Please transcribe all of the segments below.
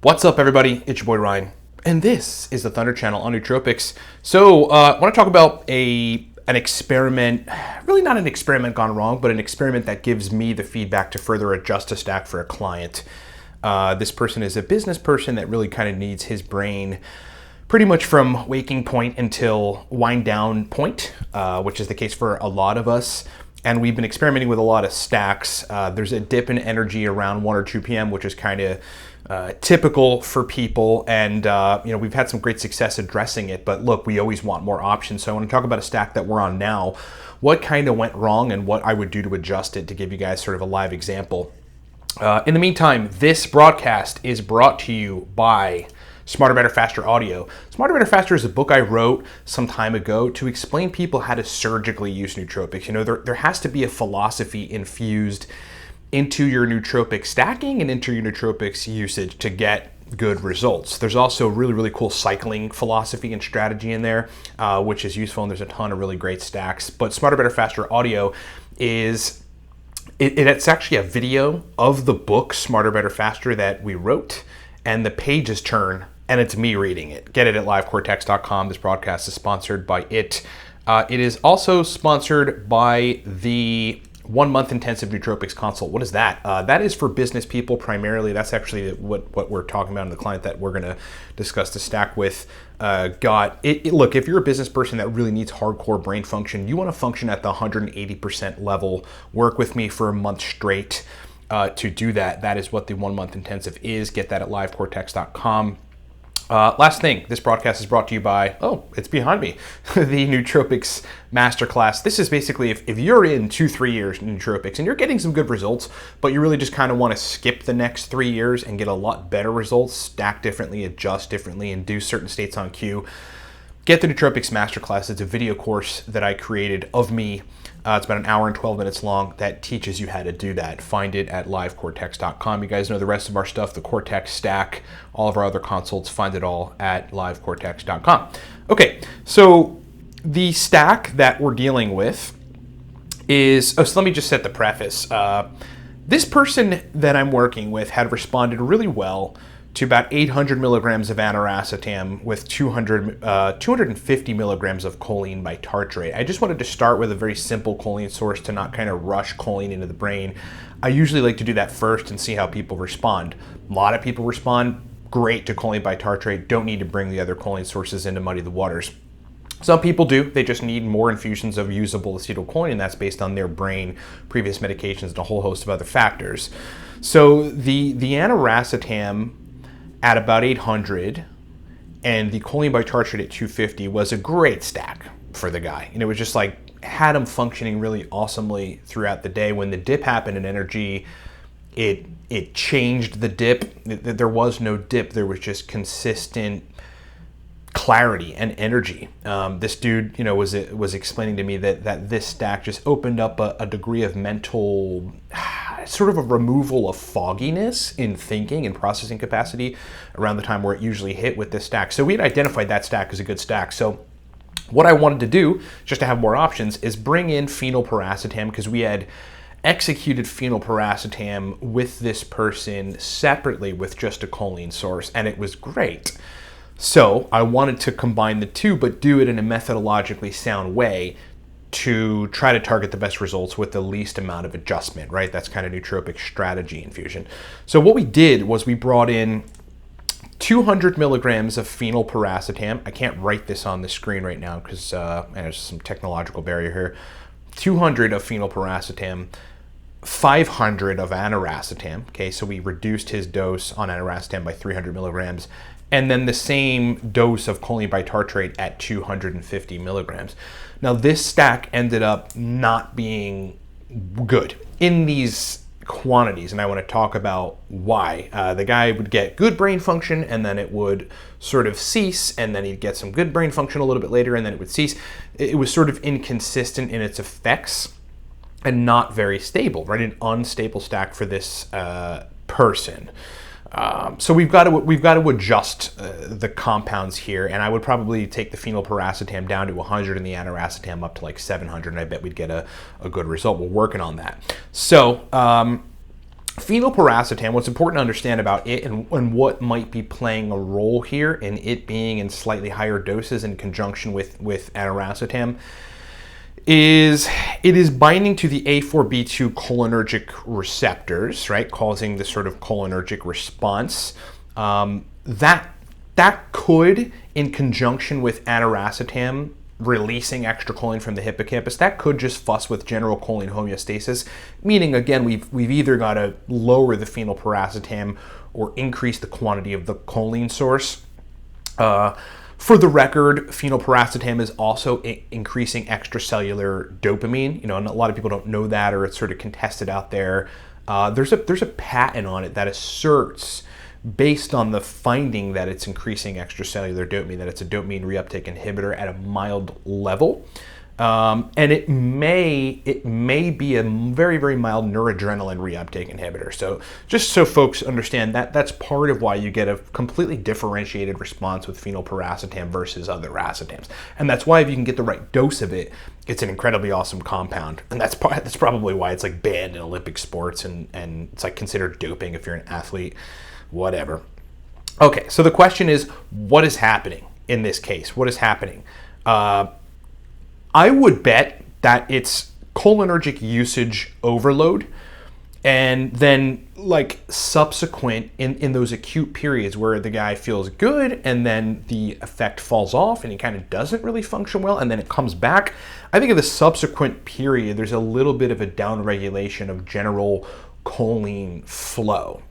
What's up, everybody? It's your boy Ryan, and this is the Thunder Channel on Nootropics. So I want to talk about an experiment, really not an experiment gone wrong, but an experiment that gives me the feedback to further adjust a stack for a client. This person is a business person that really kind of needs his brain pretty much from waking point until wind down point, which is the case for a lot of us. And we've been experimenting with a lot of stacks. There's a dip in energy around 1 or 2 p.m., which is kind of typical for people. And we've had some great success addressing it. But look, we always want more options. So I want to talk about a stack that we're on now, what kind of went wrong and what I would do to adjust it to give you guys sort of a live example. In the meantime, this broadcast is brought to you by Smarter, Better, Faster Audio. Smarter, Better, Faster is a book I wrote some time ago to explain people how to surgically use nootropics. You know, there has to be a philosophy infused into your nootropic stacking and into your nootropics usage to get good results. There's also really, really cool cycling philosophy and strategy in there, which is useful, and there's a ton of really great stacks. But Smarter, Better, Faster Audio is it's actually a video of the book Smarter, Better, Faster that we wrote, and the pages turn, and it's me reading it. Get it at livecortex.com. This broadcast is sponsored by it. It is also sponsored by the 1-month intensive Nootropics consult. What is that? That is for business people primarily. That's actually what we're talking about, and the client that we're going to discuss the stack with got it. Look, if you're a business person that really needs hardcore brain function, you want to function at the 180% level, work with me for a month straight. To do that, that is what the 1-month intensive is. Get that at livecortex.com. Last thing, this broadcast is brought to you by, it's behind me, the Nootropics Masterclass. This is basically if you're in 2-3 years in nootropics and you're getting some good results, but you really just kind of want to skip the next 3 years and get a lot better results, stack differently, adjust differently, and do certain states on cue, get the Nootropics Masterclass. It's a video course that I created of me. It's about 1 hour and 12 minutes long that teaches you how to do that. Find it at livecortex.com. You guys know the rest of our stuff, the Cortex stack, all of our other consults, find it all at livecortex.com. Okay, so the stack that we're dealing with is, so let me just set the preface. This person that I'm working with had responded really well to about 800 milligrams of aniracetam with 250 milligrams of choline by tartrate. I just wanted to start with a very simple choline source to not kind of rush choline into the brain. I usually like to do that first and see how people respond. A lot of people respond great to choline by tartrate, don't need to bring the other choline sources in to muddy the waters. Some people do, they just need more infusions of usable acetylcholine, and that's based on their brain, previous medications, and a whole host of other factors. So the aniracetam at about 800 and the choline by tartrate at 250 was a great stack for the guy. And it was just like, had him functioning really awesomely throughout the day. When the dip happened in energy, it changed the dip. There was no dip, there was just consistent clarity and energy. This dude, was explaining to me that this stack just opened up a degree of mental, sort of a removal of fogginess in thinking and processing capacity around the time where it usually hit with this stack. So we had identified that stack as a good stack. So what I wanted to do, just to have more options, is bring in phenylpiracetam, because we had executed phenylpiracetam with this person separately with just a choline source, and it was great. So I wanted to combine the two, but do it in a methodologically sound way to try to target the best results with the least amount of adjustment, right? That's kind of nootropic strategy infusion. So what we did was we brought in 200 milligrams of phenylpiracetam. I can't write this on the screen right now because there's some technological barrier here. 200 of phenylpiracetam, 500 of aniracetam. Okay, so we reduced his dose on aniracetam by 300 milligrams. And then the same dose of choline by tartrate at 250 milligrams. Now this stack ended up not being good in these quantities, and I want to talk about why. The guy would get good brain function, and then it would sort of cease, and then he'd get some good brain function a little bit later, and then it would cease. It was sort of inconsistent in its effects and not very stable, right? An unstable stack for this person. So we've got to adjust the compounds here, and I would probably take the phenylpiracetam down to 100 and the aniracetam up to like 700, and I bet we'd get a good result. We're working on that. So Phenylpiracetam, what's important to understand about it and what might be playing a role here in it being in slightly higher doses in conjunction with Aniracetam is it is binding to the A4B2 cholinergic receptors, right, causing this sort of cholinergic response. That could, in conjunction with Aniracetam releasing extra choline from the hippocampus, that could just fuss with general choline homeostasis, meaning, again, we've either got to lower the phenylpiracetam or increase the quantity of the choline source. For the record, phenylpiracetam is also increasing extracellular dopamine. And a lot of people don't know that, or it's sort of contested out there. There's a patent on it that asserts, based on the finding that it's increasing extracellular dopamine, that it's a dopamine reuptake inhibitor at a mild level. And it may be a very, very mild noradrenaline reuptake inhibitor. So just so folks understand that, that's part of why you get a completely differentiated response with phenylpiracetam versus other racetams. And that's why if you can get the right dose of it, it's an incredibly awesome compound. And that's probably why it's like banned in Olympic sports and it's like considered doping if you're an athlete, whatever. Okay, so the question is, what is happening in this case? What is happening? I would bet that it's cholinergic usage overload, and then like subsequent in those acute periods where the guy feels good and then the effect falls off and he kind of doesn't really function well and then it comes back. I think in the subsequent period, there's a little bit of a downregulation of general choline flow,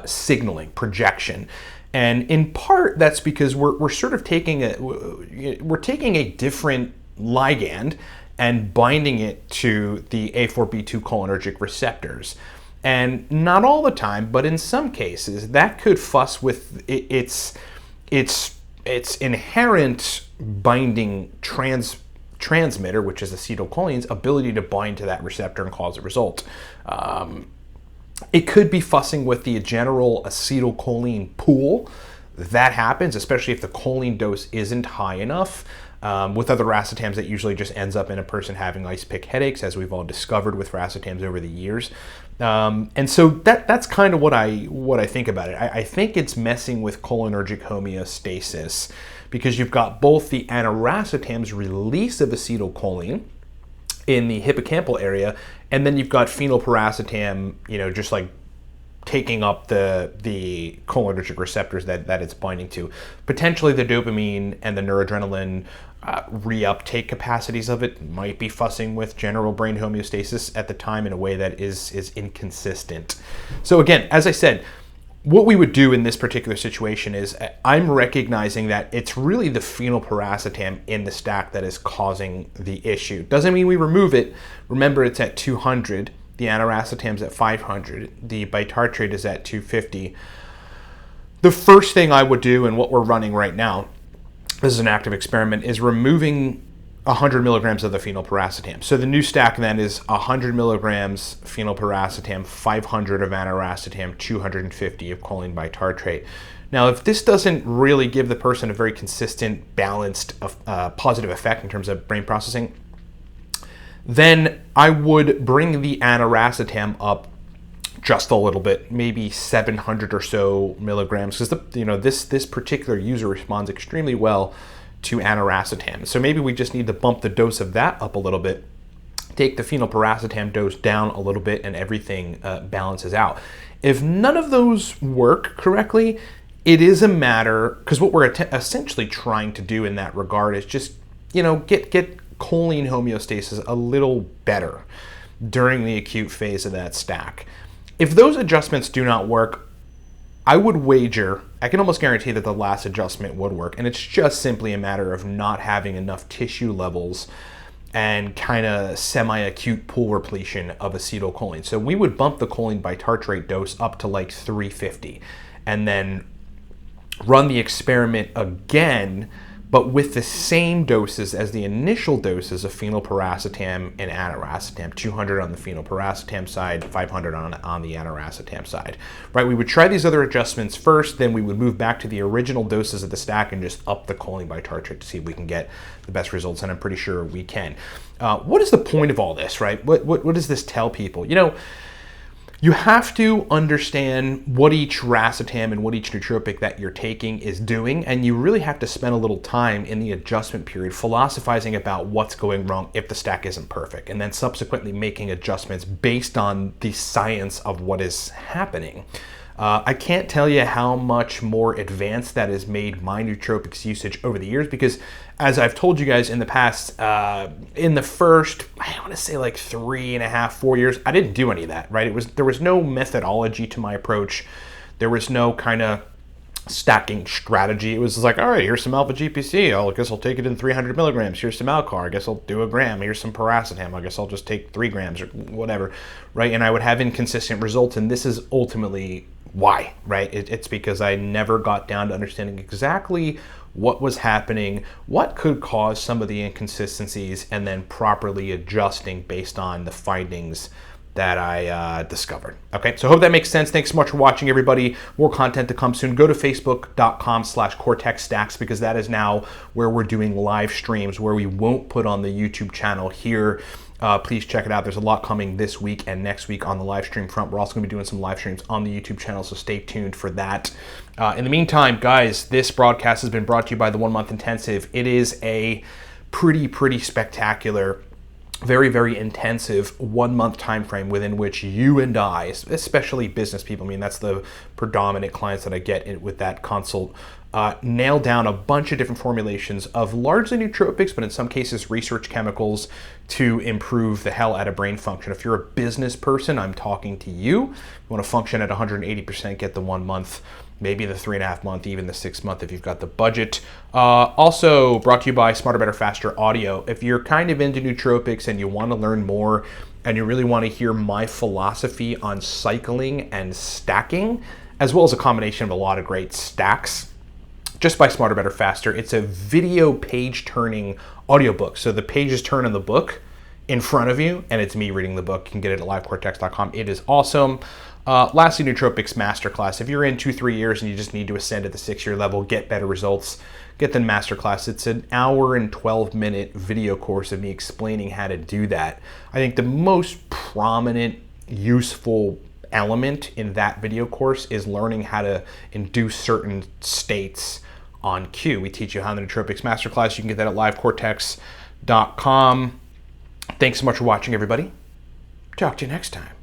signaling, projection. And in part, that's because we're sort of taking a different ligand and binding it to the A4B2 cholinergic receptors. And not all the time, but in some cases, that could fuss with its inherent binding transmitter, which is acetylcholine's ability to bind to that receptor and cause a result. It could be fussing with the general acetylcholine pool. That happens, especially if the choline dose isn't high enough. With other racetams, it usually just ends up in a person having ice pick headaches, as we've all discovered with racetams over the years. And so that's kind of what I think about it. I think it's messing with cholinergic homeostasis because you've got both the aniracetam's release of acetylcholine in the hippocampal area, and then you've got phenylpiracetam, just like taking up the cholinergic receptors that it's binding to. Potentially the dopamine and the noradrenaline reuptake capacities of it might be fussing with general brain homeostasis at the time in a way that is inconsistent. So again, as I said, what we would do in this particular situation is I'm recognizing that it's really the phenylpiracetam in the stack that is causing the issue. Doesn't mean we remove it. Remember, it's at 200. The aniracetam's at 500. The bitartrate is at 250. The first thing I would do, and what we're running right now, this is an active experiment, is removing 100 milligrams of the phenylpiracetam. So the new stack then is 100 milligrams phenylpiracetam, 500 of aniracetam, 250 of choline bitartrate. Now, if this doesn't really give the person a very consistent, balanced, positive effect in terms of brain processing, then I would bring the aniracetam up just a little bit, maybe 700 or so milligrams, because this particular user responds extremely well to aniracetam. So maybe we just need to bump the dose of that up a little bit, take the phenylpiracetam dose down a little bit, and everything balances out. If none of those work correctly, it is a matter, because what we're essentially trying to do in that regard is just, get choline homeostasis a little better during the acute phase of that stack. If those adjustments do not work, I would wager, I can almost guarantee that the last adjustment would work, and it's just simply a matter of not having enough tissue levels and kind of semi-acute pool repletion of acetylcholine. So we would bump the choline bitartrate dose up to like 350 and then run the experiment again, but with the same doses as the initial doses of phenylpiracetam and aniracetam, 200 on the phenylpiracetam side, 500 on the aniracetam side. Right? We would try these other adjustments first, then we would move back to the original doses of the stack and just up the choline bitartrate to see if we can get the best results, and I'm pretty sure we can. What is the point of all this, right? What does this tell people? You have to understand what each racetam and what each nootropic that you're taking is doing, and you really have to spend a little time in the adjustment period philosophizing about what's going wrong if the stack isn't perfect, and then subsequently making adjustments based on the science of what is happening. I can't tell you how much more advanced that has made my nootropics usage over the years, because as I've told you guys in the past, in the first, I want to say like 3.5, 4 years, I didn't do any of that, right? There was no methodology to my approach. There was no kind of stacking strategy. It was like, all right, here's some alpha GPC. I guess I'll take it in 300 milligrams. Here's some Alcar. I guess I'll do a gram. Here's some Piracetam. I guess I'll just take 3 grams or whatever, right? And I would have inconsistent results. And this is ultimately why, right? It's because I never got down to understanding exactly what was happening, what could cause some of the inconsistencies, and then properly adjusting based on the findings that I discovered. Okay, so I hope that makes sense. Thanks so much for watching, everybody. More content to come soon. Go to facebook.com/CortexStacks, because that is now where we're doing live streams where we won't put on the YouTube channel here. Please check it out. There's a lot coming this week and next week on the live stream front. We're also going to be doing some live streams on the YouTube channel, so stay tuned for that. In the meantime, guys, this broadcast has been brought to you by the 1 Month Intensive. It is a pretty spectacular, very intensive 1 month time frame within which you and I, especially business people, I mean, that's the predominant clients that I get with that consult, nail down a bunch of different formulations of largely nootropics, but in some cases research chemicals to improve the hell out of brain function. If you're a business person, I'm talking to you. You want to function at 180%, get the 1 month, maybe the 3.5 month, even the 6 month if you've got the budget. Also brought to you by Smarter, Better, Faster Audio. If you're kind of into nootropics and you want to learn more and you really want to hear my philosophy on cycling and stacking, as well as a combination of a lot of great stacks, just by Smarter, Better, Faster. It's a video page turning audiobook. So the pages turn in the book in front of you, and it's me reading the book. You can get it at livecortex.com. It is awesome. Lastly, Nootropics Masterclass. If you're in 2-3 years and you just need to ascend to the 6-year level, get better results, get the Masterclass. It's an 1 and 12-minute video course of me explaining how to do that. I think the most prominent, useful element in that video course is learning how to induce certain states on cue. We teach you how the Nootropics Masterclass. You can get that at livecortex.com. Thanks so much for watching, everybody. Talk to you next time.